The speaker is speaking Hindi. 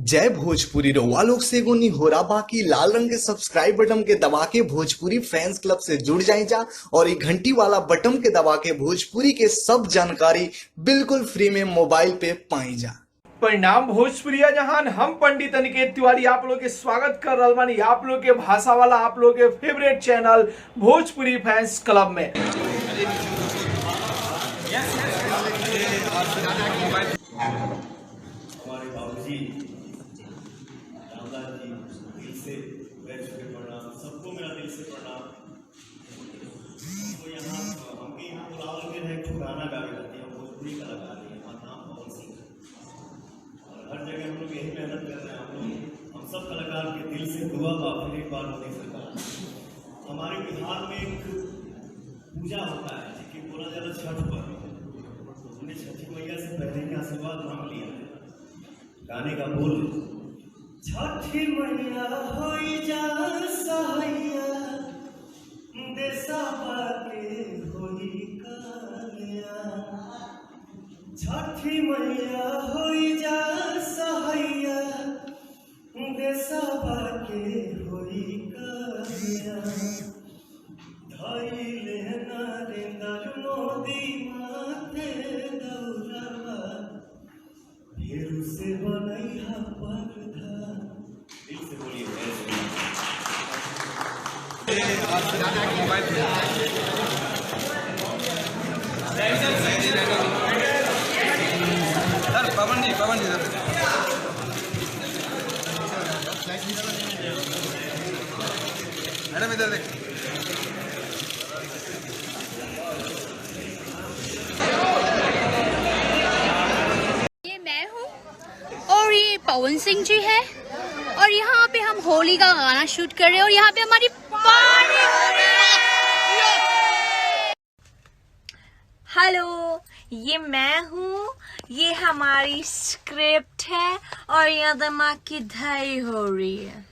जय भोजपुरी रउआ लोग से एगो निहोरा बाकी लाल रंग के सब्सक्राइब बटन के दबा के भोजपुरी फैंस क्लब से जुड़ जाए जा और ये घंटी वाला बटन के दबा के भोजपुरी के सब जानकारी बिल्कुल फ्री में मोबाइल पे पाई जा। परिणाम भोजपुरिया जहान हम पंडित अनिकेत तिवारी आप लोग के स्वागत कर रहा बानी आप लोग के भाषा वाला आप लोग के favourite channel Bhojpuri fans club में। हमारे बाबूजी दादाजी दिल से बैठ चुके प्रणाम, सबको मेरा दिल से प्रणाम। तो यहाँ हमके यहाँ बुलाव लगे हैं, एक गाना गा के जाते हैं, भोजपुरी कलाकार हैं, हमारा नाम पवन सिंह है और हर जगह हम लोग यही मेहनत कर रहे हैं। हम सब कलाकार के दिल से दुआ बा फिर एक बार मोदी सरकार। हमारे बिहार में एक पूजा होता है जिसकी बोला जाता है छठ पर। हमने छठी मैया से पहले के आशीर्वाद मांग लिया है। गाने का बोल छठी मैया होई जा सहाया देशा के होई कालिया। छठी मैया होई जा सहाया देशा के होई कालिया। धइले नरेंद्र मोदी माथे दौड़वा फिर से बनैहा प्रधान। दिल से बोलिए सर पवन जी सर मैडम इधर देख। ये पवन सिंह जी है और यहाँ पे हम होली का गाना शूट कर रहे हैं और यहाँ पे हमारी पार्टी हो रही है। हेलो, ये मैं हूँ, ये हमारी स्क्रिप्ट है और यहाँ दिमाग की धई हो रही है।